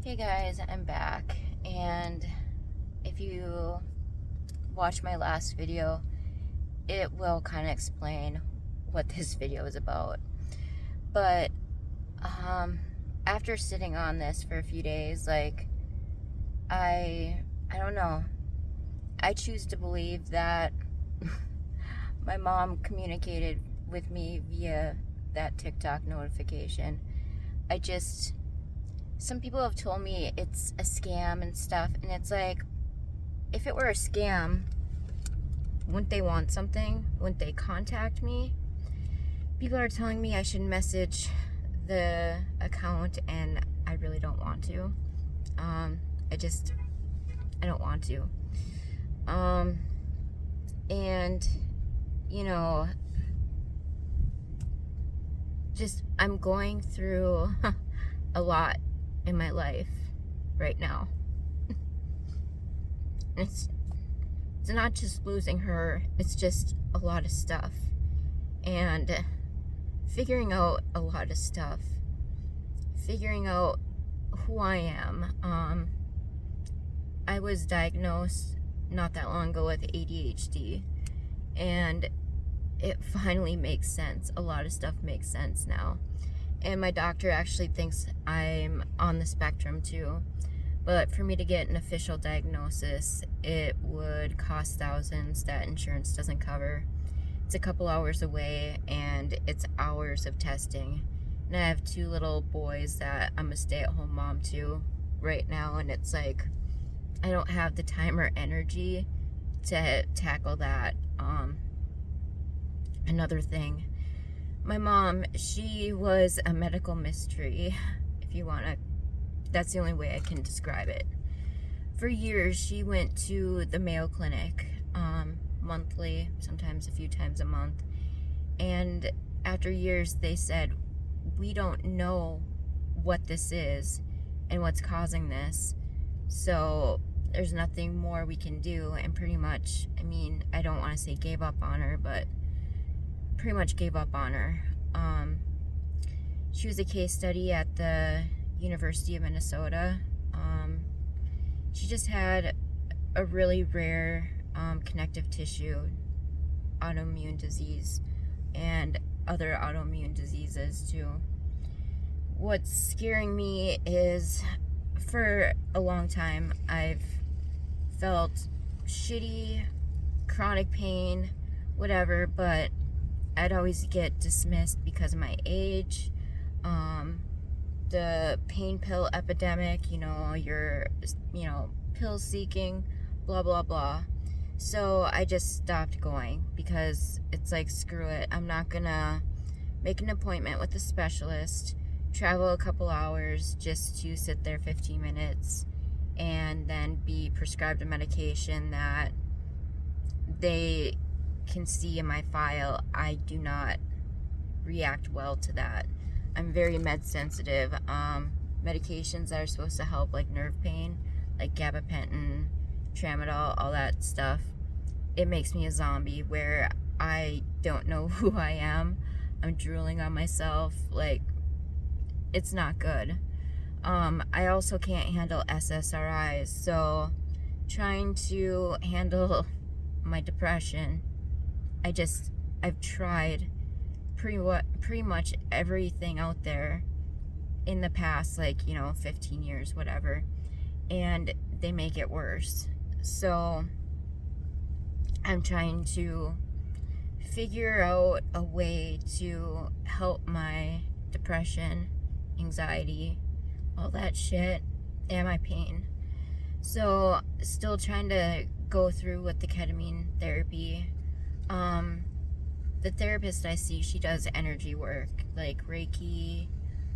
Hey guys, I'm back, and if you watch my last video, it will kind of explain what this video is about. But um, after sitting on this for a few days, I don't know. I choose to believe that my mom communicated with me via that TikTok notification. Some people have told me it's a scam and stuff, and it's like, if it were a scam, wouldn't they want something? Wouldn't they contact me? People are telling me I should message the account, and I really don't want to. I don't want to. And, you know, I'm going through a lot in my life right now. It's not just losing her, it's just a lot of stuff. And figuring out a lot of stuff. Figuring out who I am. I was diagnosed not that long ago with ADHD, and it finally makes sense. A lot of stuff makes sense now. And my doctor actually thinks I'm on the spectrum too. But for me to get an official diagnosis, it would cost thousands that insurance doesn't cover. It's a couple hours away, and it's hours of testing. And I have 2 little boys that I'm a stay-at-home mom to right now, and it's like, I don't have the time or energy to tackle that. Another thing, my mom, she was a medical mystery, if you want to. That's the only way I can describe it. For years, she went to the Mayo Clinic monthly, sometimes a few times a month. And after years, they said, we don't know what this is and what's causing this. So there's nothing more we can do. And pretty much, I don't want to say gave up on her, but pretty much gave up on her. She was a case study at the University of Minnesota. She just had a really rare connective tissue autoimmune disease and other autoimmune diseases too. What's scaring me is, for a long time, I've felt shitty, chronic pain, whatever, but I'd always get dismissed because of my age. The pain pill epidemic, you're pill seeking, blah, blah, blah. So I just stopped going because it's like, screw it. I'm not gonna make an appointment with a specialist, travel a couple hours just to sit there 15 minutes and then be prescribed a medication that they can see in my file. I do not react well to that. I'm very med sensitive. Medications that are supposed to help, like nerve pain, like gabapentin, tramadol, all that stuff, it makes me a zombie where I don't know who I am. I'm drooling on myself. Like, it's not good. I also can't handle SSRIs, so trying to handle my depression, I've tried pretty much everything out there in the past, 15 years, whatever, and they make it worse. So I'm trying to figure out a way to help my depression, anxiety, all that shit, and my pain. So still trying to go through with the ketamine therapy. The therapist I see, she does energy work, like Reiki.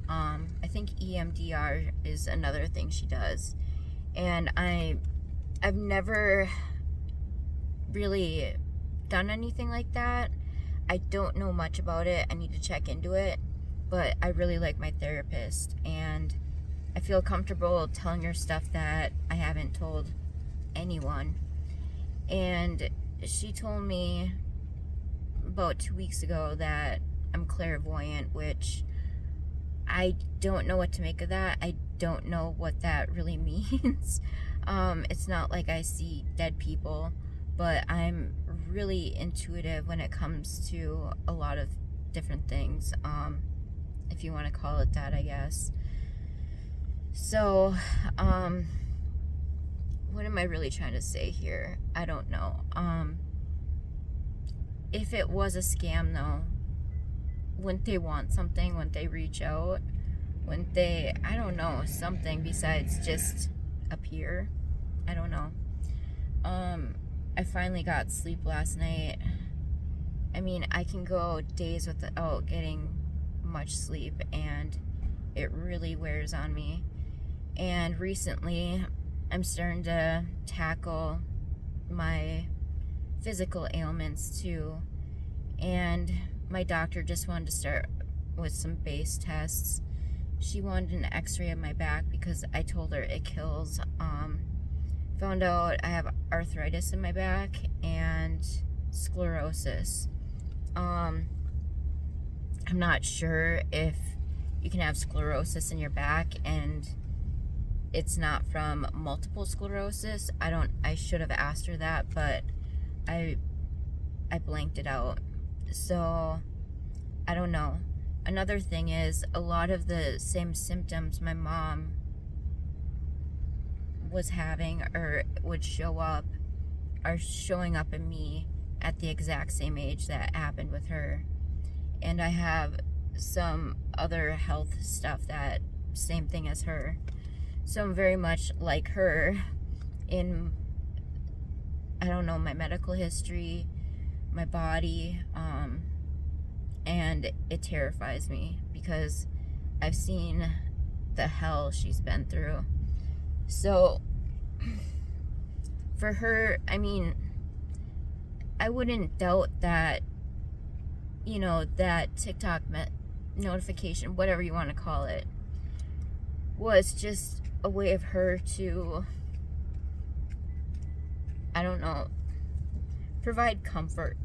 I think EMDR is another thing she does. And I've never really done anything like that. I don't know much about it. I need to check into it. But I really like my therapist, and I feel comfortable telling her stuff that I haven't told anyone. And she told me about 2 weeks ago that I'm clairvoyant, which I don't know what to make of that. I don't know what that really means. It's not like I see dead people, but I'm really intuitive when it comes to a lot of different things, if you want to call it that, I guess. So, what am I really trying to say here? I don't know. If it was a scam, though, wouldn't they want something? Wouldn't they reach out? Wouldn't they, I don't know, something besides just appear? I don't know. I finally got sleep last night. I mean, I can go days without getting much sleep, and it really wears on me. And recently, I'm starting to tackle my physical ailments too. And my doctor just wanted to start with some base tests. She wanted an x-ray of my back because I told her it kills. Found out I have arthritis in my back and sclerosis. I'm not sure if you can have sclerosis in your back and it's not from multiple sclerosis. I should have asked her that, but I blanked it out. So I don't know. Another thing is, a lot of the same symptoms my mom was having or would show up are showing up in me at the exact same age that happened with her. And I have some other health stuff that same thing as her. So I'm very much like her in, I don't know, my medical history, my body, and it terrifies me because I've seen the hell she's been through. So for her, I mean, I wouldn't doubt that, you know, that TikTok notification, whatever you want to call it, was just a way of her to, I don't know, provide comfort.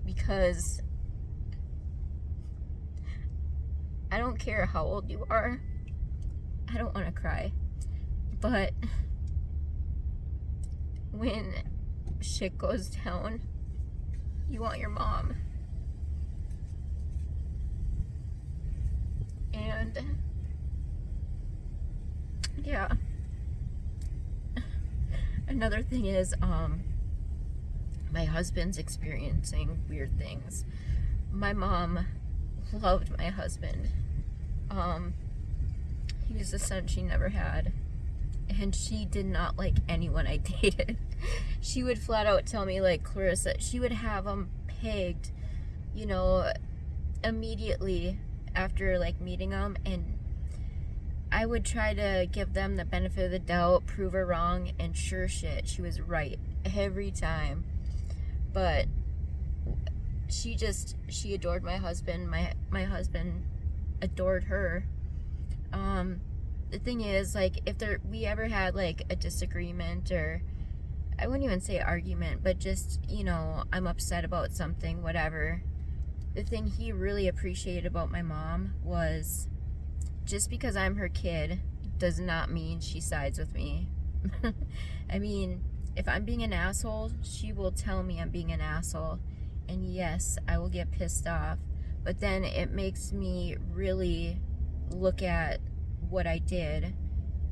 Because I don't care how old you are. I don't want to cry. But when shit goes down, you want your mom. And yeah. Another thing is, my husband's experiencing weird things. My mom loved my husband. He was the son she never had. And she did not like anyone I dated. She would flat out tell me, like, Clarissa, she would have him pegged, you know, immediately after, like, meeting him. And I would try to give them the benefit of the doubt, prove her wrong, and sure shit, she was right every time. But she adored my husband. My husband adored her. The thing is, like, if we ever had, like, a disagreement, or I wouldn't even say argument, but just, you know, I'm upset about something, whatever. The thing he really appreciated about my mom was, just because I'm her kid does not mean she sides with me. I mean, if I'm being an asshole, she will tell me I'm being an asshole. And yes, I will get pissed off. But then it makes me really look at what I did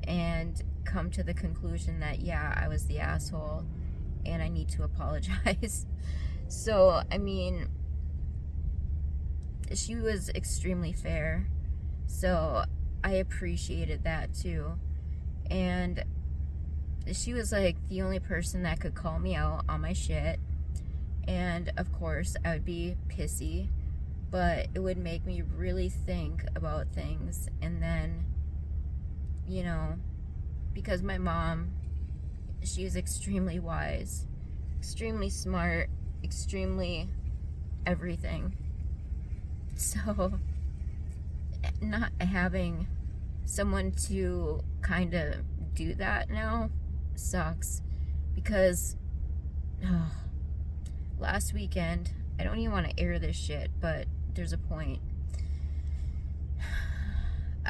and come to the conclusion that, yeah, I was the asshole and I need to apologize. So, I mean, she was extremely fair. So I appreciated that too. And she was like the only person that could call me out on my shit. And of course I would be pissy, but it would make me really think about things. And then, you know, because my mom, she is extremely wise, extremely smart, extremely everything. So not having someone to kind of do that now sucks. Because last weekend, I don't even want to air this shit, but there's a point.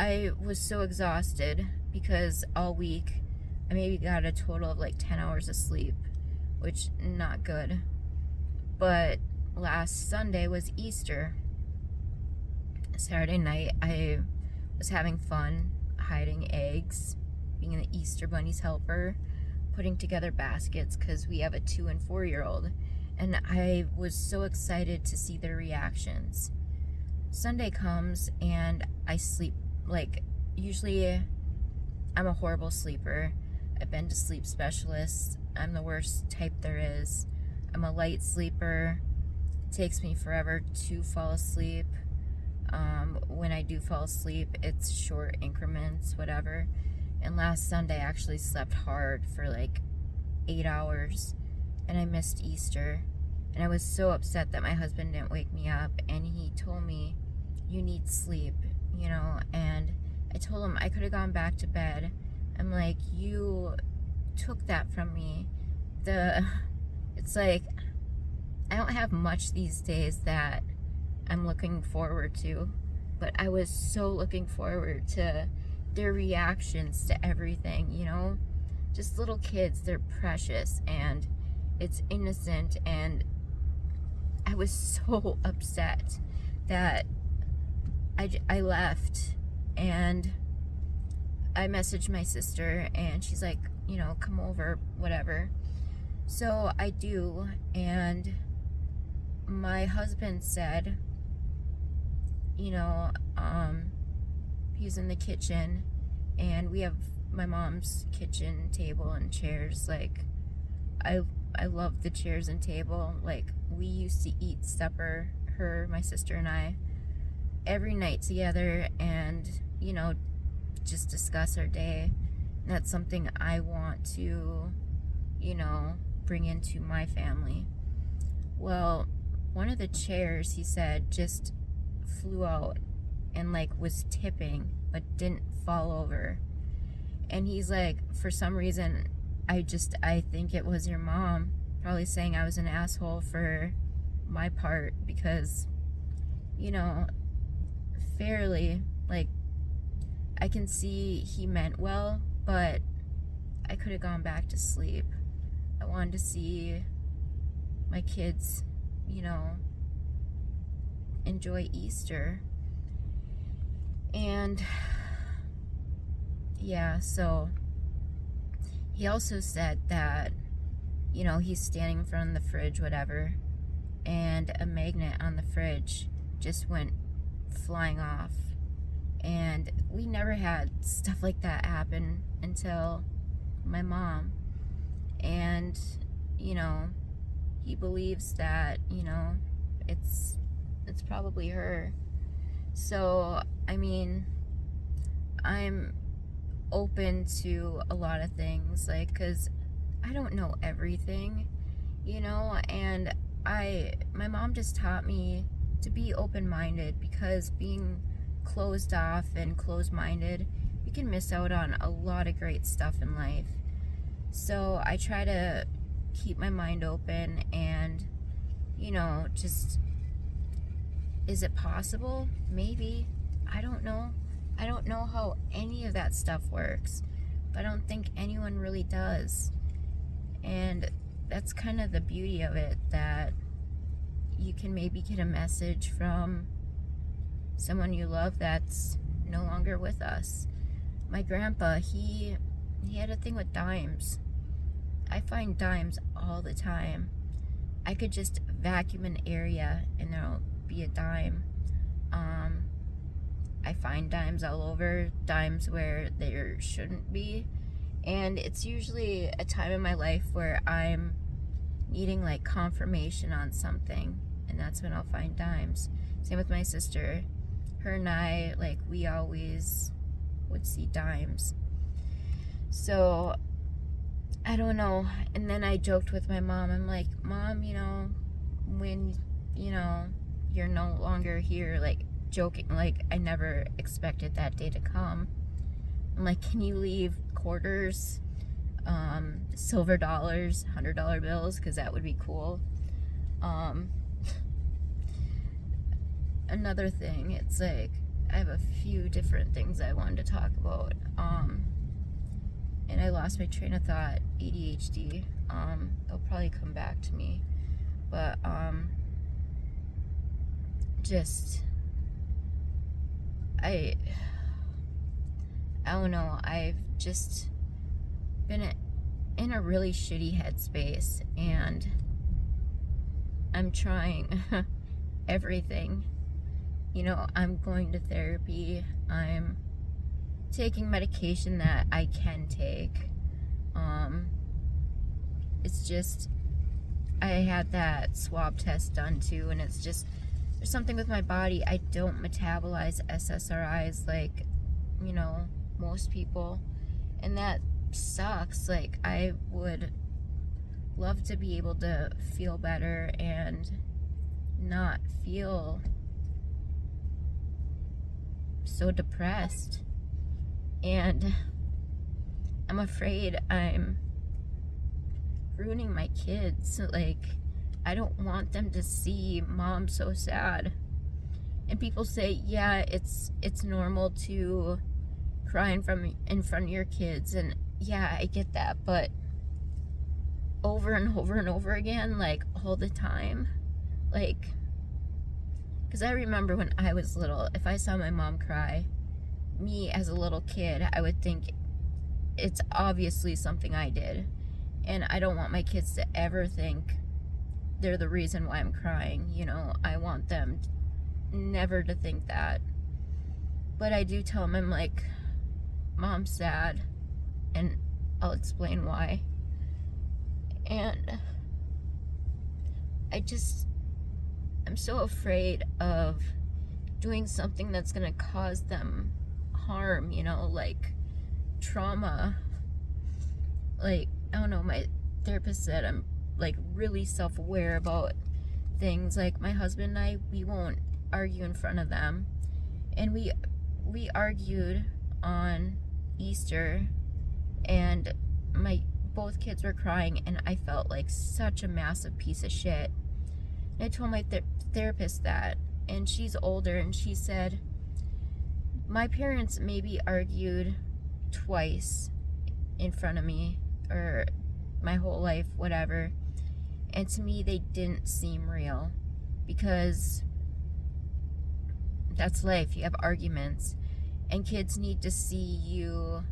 I was so exhausted because all week I maybe got a total of like 10 hours of sleep, which not good. But last Sunday was Easter. Saturday night I was having fun hiding eggs, being the Easter Bunny's helper, putting together baskets because we have a 2 and 4-year-old, and I was so excited to see their reactions. Sunday comes and I sleep. Like, usually I'm a horrible sleeper. I've been to sleep specialists. I'm the worst type there is. I'm a light sleeper. It takes me forever to fall asleep. When I do fall asleep, it's short increments, whatever. And last Sunday I actually slept hard for like 8 hours, and I missed Easter. And I was so upset that my husband didn't wake me up, and he told me, you need sleep, you know. And I told him I could have gone back to bed. I'm like, you took that from me. It's like, I don't have much these days that I'm looking forward to, but I was so looking forward to their reactions to everything, you know. Just little kids, they're precious and it's innocent, and I was so upset that I left. And I messaged my sister and she's like, you know, come over, whatever. So I do, and my husband said, you know, he's in the kitchen, and we have my mom's kitchen table and chairs. Like, I love the chairs and table. Like, we used to eat supper, my sister and I, every night together, and, you know, just discuss our day. And that's something I want to, you know, bring into my family. Well, one of the chairs, he said, just flew out and like was tipping but didn't fall over. And he's like, for some reason, I think it was your mom probably saying I was an asshole for my part, because, you know, fairly, like, I can see he meant well, but I could have gone back to sleep. I wanted to see my kids, you know, enjoy Easter. And yeah, so he also said that, you know, he's standing in front of the fridge, whatever, and a magnet on the fridge just went flying off. And we never had stuff like that happen until my mom. And, you know, he believes that, you know, it's probably her. So, I mean, I'm open to a lot of things, like, because I don't know everything, you know. And my mom just taught me to be open-minded, because being closed off and closed-minded, you can miss out on a lot of great stuff in life. So I try to keep my mind open, and, you know, just, is it possible? Maybe. I don't know. I don't know how any of that stuff works, but I don't think anyone really does. And that's kind of the beauty of it, that you can maybe get a message from someone you love that's no longer with us. My grandpa, he had a thing with dimes. I find dimes all the time. I could just vacuum an area and there'll be a dime. I find dimes all over, dimes where there shouldn't be. And it's usually a time in my life where I'm needing like confirmation on something, and that's when I'll find dimes. Same with my sister. Her and I, like, we always would see dimes. So, I don't know. And then I joked with my mom. I'm like, Mom, you know, when, you know, you're no longer here, like, joking, like, I never expected that day to come. I'm like, can you leave quarters, silver dollars, $100 bills, because that would be cool. Another thing, it's like, I have a few different things I wanted to talk about. And I lost my train of thought. ADHD. It'll probably come back to me. But, just, I don't know. I've just been in a really shitty headspace, and I'm trying everything. You know, I'm going to therapy. I'm taking medication that I can take. It's just, I had that swab test done too, and it's just, there's something with my body. I don't metabolize SSRIs like, you know, most people, and that sucks. Like, I would love to be able to feel better and not feel so depressed, and I'm afraid I'm ruining my kids. Like, I don't want them to see mom so sad. And people say, yeah, it's normal to cry in front of your kids, and yeah, I get that, but over and over and over again, like all the time, like, because I remember when I was little, if I saw my mom cry, me as a little kid, I would think it's obviously something I did. And I don't want my kids to ever think they're the reason why I'm crying. You know, I want them never to think that. But I do tell them, I'm like, Mom's sad, and I'll explain why. And I'm so afraid of doing something that's gonna cause them harm, you know, like trauma. Like, I don't know, my therapist said I'm like really self-aware about things. Like, my husband and I, we won't argue in front of them. And we argued on Easter, and both kids were crying, and I felt like such a massive piece of shit. And I told my therapist that, and she's older, and she said, my parents maybe argued twice in front of me, or my whole life, whatever, and to me they didn't seem real, because that's life. You have arguments, and kids need to see you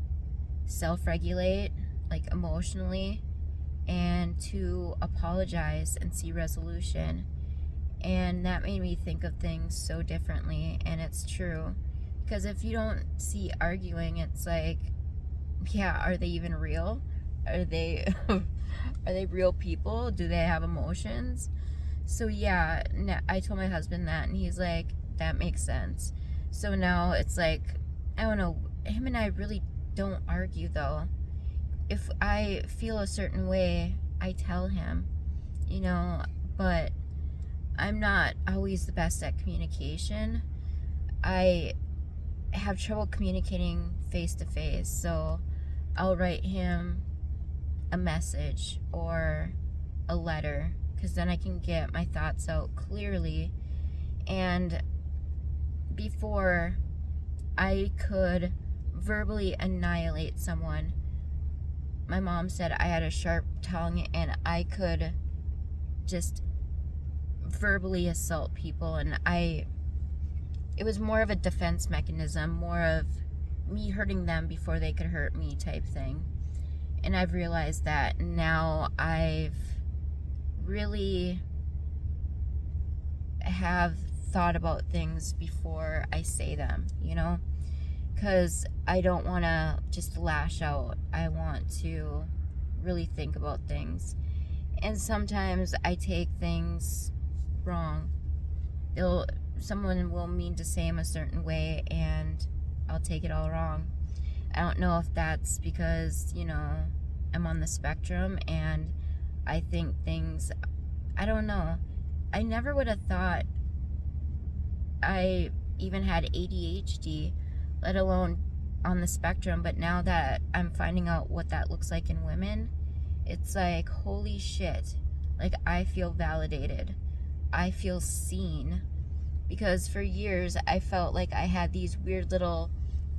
self-regulate, like emotionally, and to apologize and see resolution. And that made me think of things so differently, and it's true. Because if you don't see arguing, it's like, yeah, are they even real? Are they are they real people? Do they have emotions? So yeah, I told my husband that, and he's like, that makes sense. So now it's like, I don't know, him and I really don't argue though. If I feel a certain way, I tell him, you know, but I'm not always the best at communication. I have trouble communicating face to face, so I'll write him a message or a letter, because then I can get my thoughts out clearly. And before, I could verbally annihilate someone. My mom said I had a sharp tongue, and I could just verbally assault people, and it was more of a defense mechanism, more of me hurting them before they could hurt me type thing. And I've realized that now. I've really have thought about things before I say them, you know, because I don't want to just lash out. I want to really think about things. And sometimes I take things wrong. Someone will mean to say them a certain way, and I'll take it all wrong. I don't know if that's because, you know, I'm on the spectrum and I think things, I don't know. I never would have thought I even had ADHD, let alone on the spectrum, but now that I'm finding out what that looks like in women, it's like, holy shit. Like, I feel validated. I feel seen. because for years I felt like I had these weird little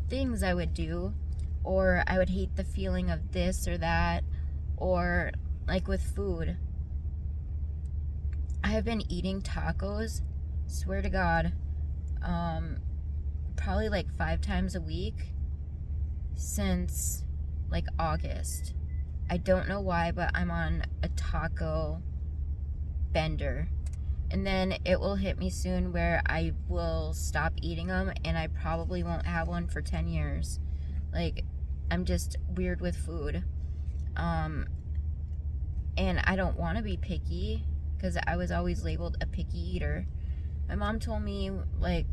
things I would do, or I would hate the feeling of this or that, or like with food. I have been eating tacos, swear to God, probably like 5 times a week since like August. I don't know why, but I'm on a taco bender. And then it will hit me soon where I will stop eating them and I probably won't have one for 10 years. Like, I'm just weird with food. And I don't want to be picky because I was always labeled a picky eater. My mom told me, like,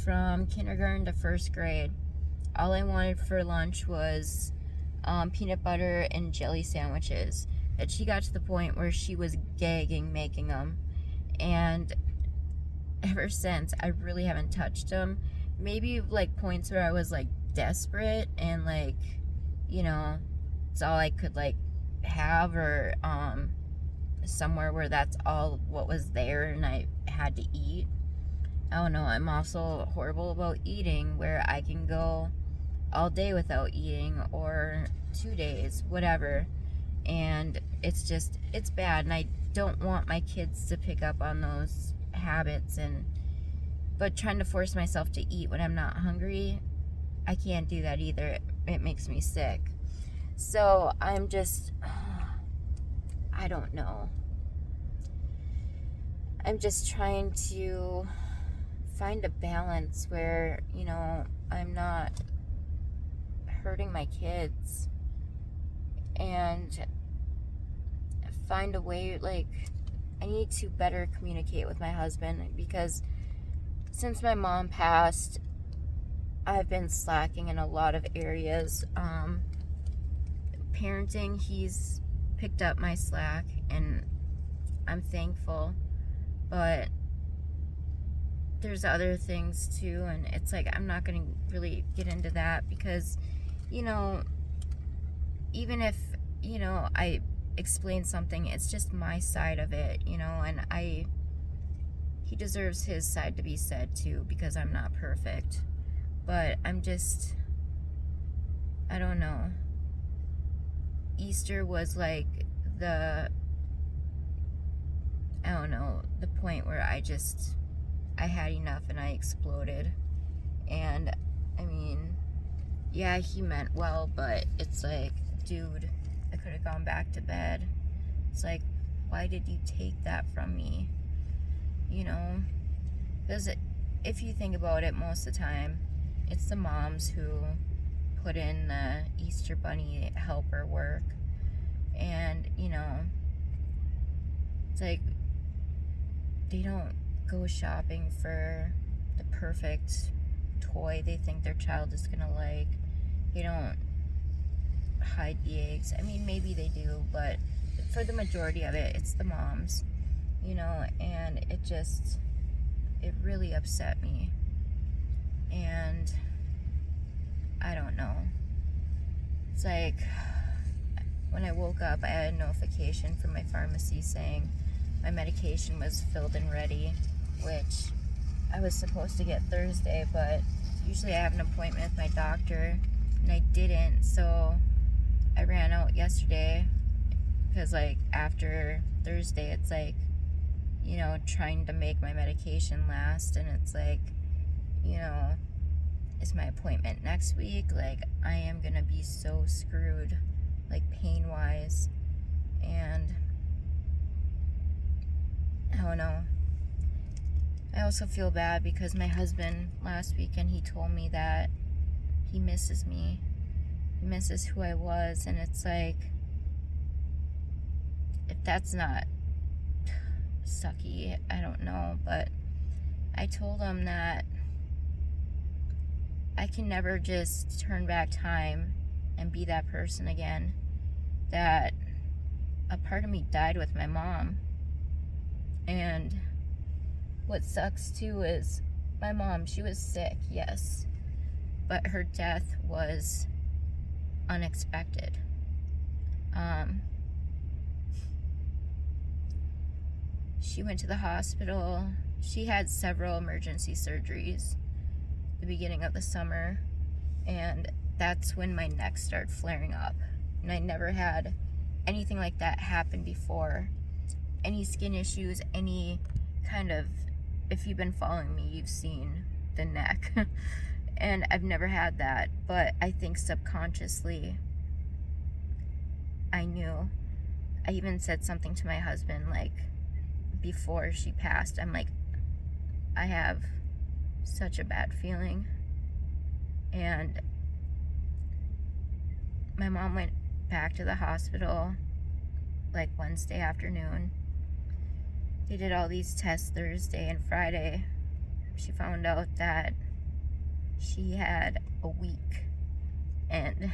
from kindergarten to first grade, all I wanted for lunch was peanut butter and jelly sandwiches. That she got to the point where she was gagging making them. And ever since, I really haven't touched them. Maybe like points where I was like desperate and like, you know, it's all I could like have, or somewhere where that's all what was there and I had to eat. I don't know. I'm also horrible about eating, where I can go all day without eating, or 2 days, whatever. And it's bad, and I don't want my kids to pick up on those habits. But trying to force myself to eat when I'm not hungry, I can't do that either. It makes me sick. So I'm just, I don't know. I'm just trying to find a balance where, you know, I'm not hurting my kids, and find a way, like, I need to better communicate with my husband, because since my mom passed, I've been slacking in a lot of areas. Parenting, he's picked up my slack, and I'm thankful, but there's other things too, and it's like I'm not going to really get into that because, you know, even if, you know, I explain something, it's just my side of it, you know, and he deserves his side to be said too, because I'm not perfect. But I'm just, I don't know. Easter was like the point where I had enough and I exploded. And I mean, yeah, he meant well, but it's like, dude, I could have gone back to bed. It's like, why did you take that from me? You know? Because if you think about it, most of the time, it's the moms who put in the Easter Bunny helper work. And, you know, it's like, they don't go shopping for the perfect toy they think their child is gonna like. They don't hide the eggs. I mean, maybe they do, but for the majority of it, it's the moms, you know, and it really upset me. And I don't know. It's like, when I woke up, I had a notification from my pharmacy saying my medication was filled and ready, which I was supposed to get Thursday, but usually I have an appointment with my doctor, and I didn't, so I ran out yesterday, because like after Thursday, it's like, you know, trying to make my medication last, and it's like, you know, is my appointment next week? Like, I am gonna be so screwed, like pain-wise, and I don't know. I also feel bad because my husband last weekend, he told me that he misses me. He misses who I was, and it's like, if that's not sucky, I don't know, but I told him that I can never just turn back time and be that person again. That a part of me died with my mom. And what sucks too is my mom, she was sick, yes, but her death was unexpected. She went to the hospital she had several emergency surgeries the beginning of the summer, and that's when my neck started flaring up. And I never had anything like that happen before. Any skin issues, any kind of, if you've been following me, you've seen the neck. And I've never had that, but I think subconsciously I knew. I even said something to my husband, like, before she passed. I'm like, I have such a bad feeling. And my mom went back to the hospital like Wednesday afternoon. They did all these tests Thursday and Friday. She found out that she had a week. And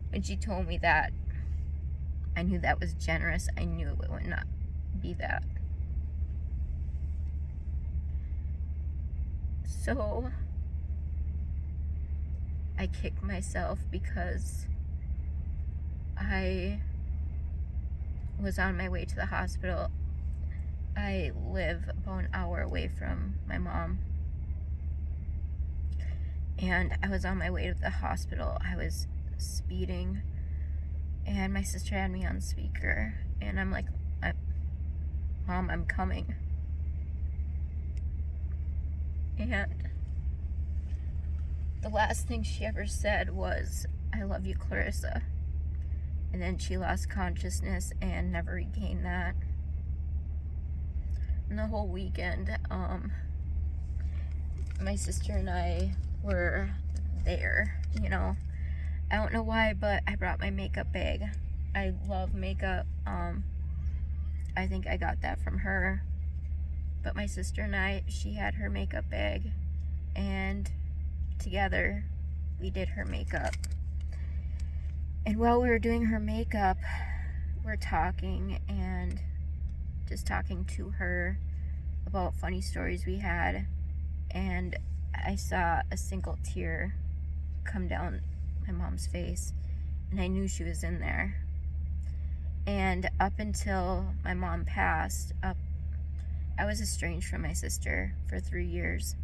when she told me that, I knew that was generous. I knew it would not be that. So I kicked myself because I was on my way to the hospital. I live about an hour away from my mom. And I was on my way to the hospital. I was speeding, and my sister had me on speaker. And I'm like, Mom, I'm coming. And the last thing she ever said was, I love you, Clarissa. And then she lost consciousness and never regained that. And the whole weekend, my sister and I were there, you know. I don't know why, but I brought my makeup bag. I love makeup. I think I got that from her. But my sister and I, she had her makeup bag, and together we did her makeup. And while we were doing her makeup, we're talking and just talking to her about funny stories we had. And I saw a single tear come down my mom's face, and I knew she was in there. And up until my mom passed, I was estranged from my sister for 3 years.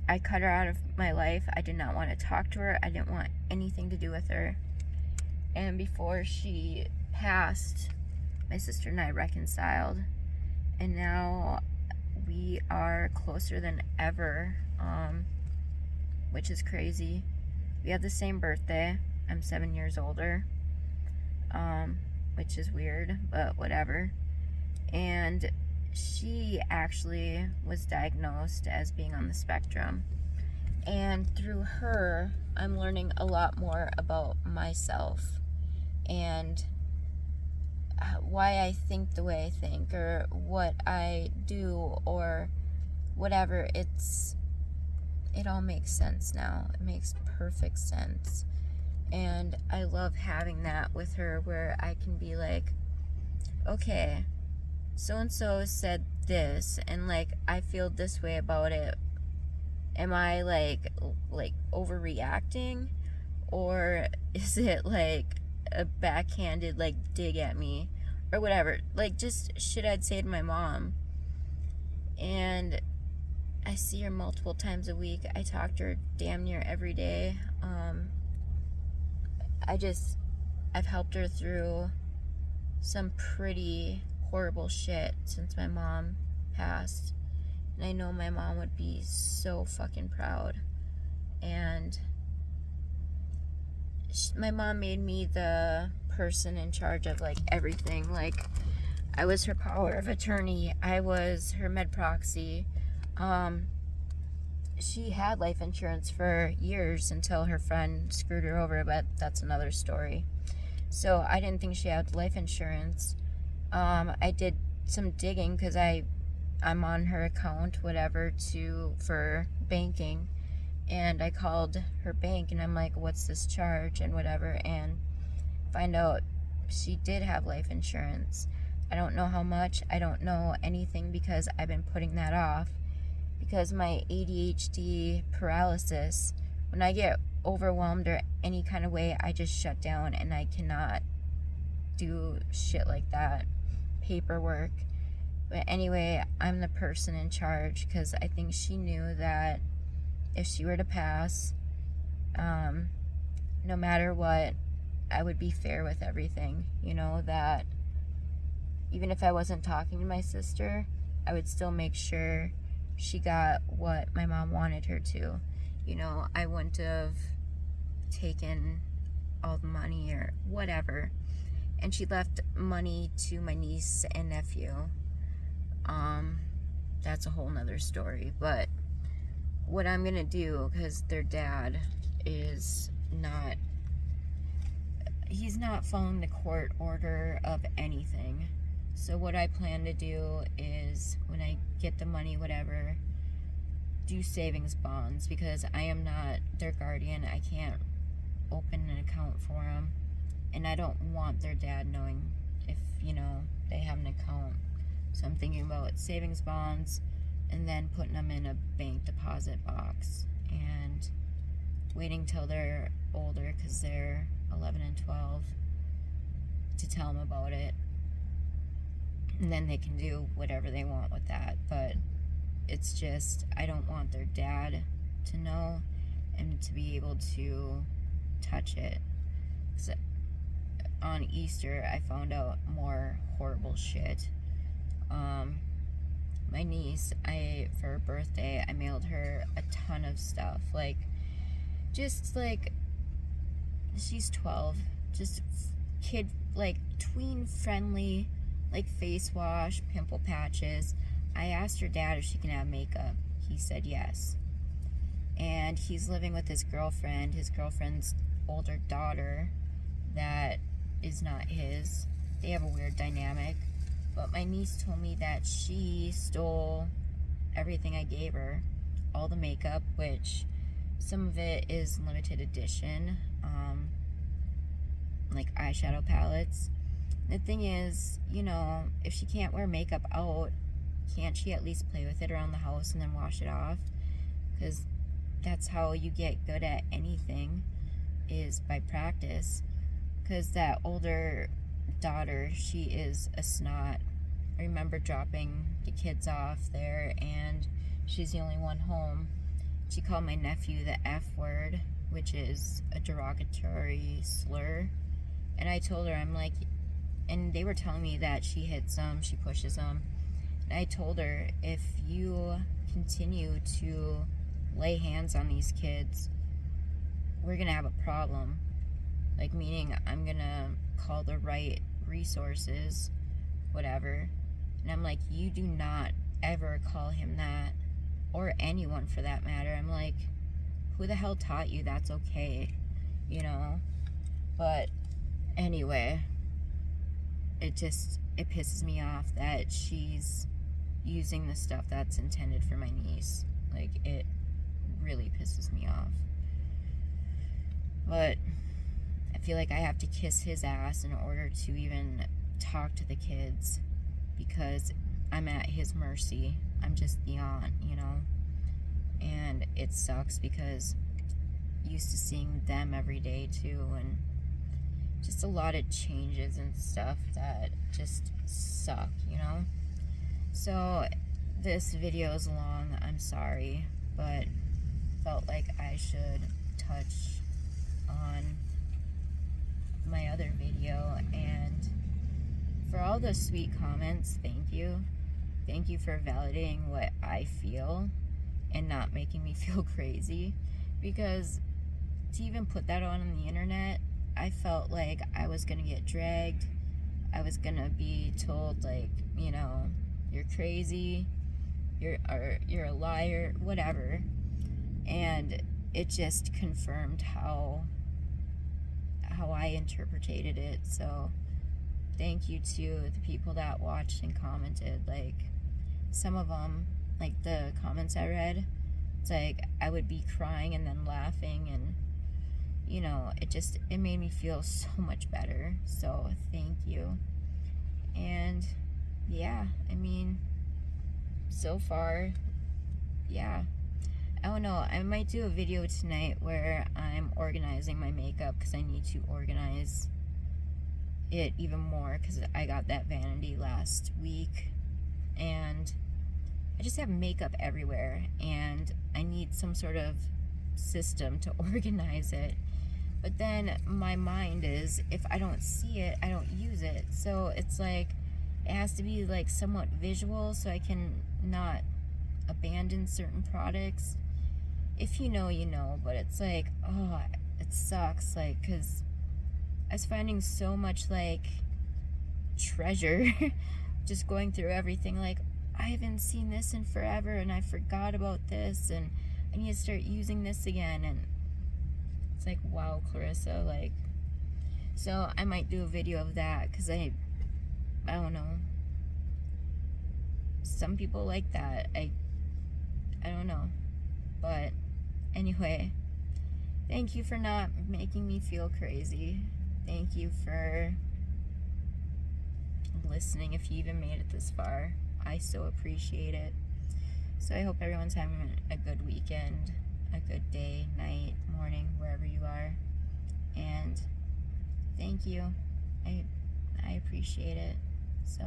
I cut her out of my life. I did not want to talk to her. I didn't want anything to do with her. And before she passed, my sister and I reconciled. And now we are closer than ever, which is crazy. We have the same birthday. I'm 7 years older, which is weird, but whatever. And she actually was diagnosed as being on the spectrum. And through her, I'm learning a lot more about myself and why I think the way I think, or what I do, or whatever. It all makes sense now. It makes perfect sense. And I love having that with her, where I can be like, okay, so-and-so said this, and like, I feel this way about it. Am I like overreacting, or is it like a backhanded like dig at me, or whatever, like just shit I'd say to my mom. And I see her multiple times a week. I talk to her damn near every day. I've helped her through some pretty horrible shit since my mom passed. And I know my mom would be so fucking proud. And my mom made me the person in charge of like everything. Like, I was her power of attorney. I was her med proxy. She had life insurance for years until her friend screwed her over, but that's another story. So I didn't think she had life insurance. I did some digging because I'm on her account, whatever, for banking. And I called her bank and I'm like, what's this charge and whatever, and find out she did have life insurance. I don't know how much. I don't know anything because I've been putting that off. Because my ADHD paralysis, when I get overwhelmed or any kind of way, I just shut down and I cannot do shit like that. Paperwork. But anyway, I'm the person in charge because I think she knew that if she were to pass, no matter what, I would be fair with everything. You know, that even if I wasn't talking to my sister, I would still make sure she got what my mom wanted her to. You know, I wouldn't have taken all the money or whatever. And she left money to my niece and nephew. That's a whole nother story. But what I'm gonna do, because their dad is not, he's not following the court order of anything. So what I plan to do is, when I get the money, whatever, do savings bonds, because I am not their guardian. I can't open an account for them, and I don't want their dad knowing if, you know, they have an account. So I'm thinking about savings bonds and then putting them in a bank deposit box and waiting till they're older, because they're 11 and 12, to tell them about it. And then they can do whatever they want with that. But it's just, I don't want their dad to know and to be able to touch it. 'Cause on Easter, I found out more horrible shit. My niece, for her birthday, I mailed her a ton of stuff. Like, just like, she's 12, just kid, like, tween friendly, like face wash, pimple patches. I asked her dad if she can have makeup. He said yes. And he's living with his girlfriend's older daughter that is not his. They have a weird dynamic. But my niece told me that she stole everything I gave her, all the makeup, which some of it is limited edition, like eyeshadow palettes. The thing is, you know, if she can't wear makeup out, can't she at least play with it around the house and then wash it off? Because that's how you get good at anything, is by practice. Because that older daughter, she is a snot. I remember dropping the kids off there, and she's the only one home. She called my nephew the F word, which is a derogatory slur. And I told her, I'm like, and they were telling me that she hits them, she pushes them. And I told her, if you continue to lay hands on these kids, we're gonna have a problem. Like, meaning I'm gonna call the right resources, whatever. And I'm like, you do not ever call him that, or anyone for that matter. I'm like, who the hell taught you that's okay, you know? But anyway, it pisses me off that she's using the stuff that's intended for my niece. Like, it really pisses me off. But I feel like I have to kiss his ass in order to even talk to the kids, because I'm at his mercy. I'm just the aunt, you know? And it sucks because I'm used to seeing them every day too, and just a lot of changes and stuff that just suck, you know? So this video is long, I'm sorry, but felt like I should touch on my other video. And for all the sweet comments, thank you. Thank you for validating what I feel and not making me feel crazy, because to even put that on the internet, I felt like I was gonna get dragged. I was gonna be told, like, you know, you're crazy, you're a liar, whatever. And it just confirmed how I interpreted it. So thank you to the people that watched and commented. Like, some of them, like the comments I read, it's like I would be crying and then laughing, and you know, it made me feel so much better. So thank you. And yeah, I mean, so far, yeah, I don't know, I might do a video tonight where I'm organizing my makeup, because I need to organize it even more, because I got that vanity last week, and I just have makeup everywhere, and I need some sort of system to organize it. But then my mind is, if I don't see it, I don't use it. So it's like, it has to be like somewhat visual so I can not abandon certain products. If you know, you know, but it's like, oh, it sucks, like, because I was finding so much like treasure just going through everything. Like, I haven't seen this in forever, and I forgot about this, and I need to start using this again. And it's like, wow, Clarissa, like, so I might do a video of that, because I don't know, some people like that. I don't know, but anyway, thank you for not making me feel crazy. Thank you for listening, if you even made it this far. I so appreciate it. So I hope everyone's having a good weekend, a good day, night, morning, wherever you are. And thank you. I appreciate it. So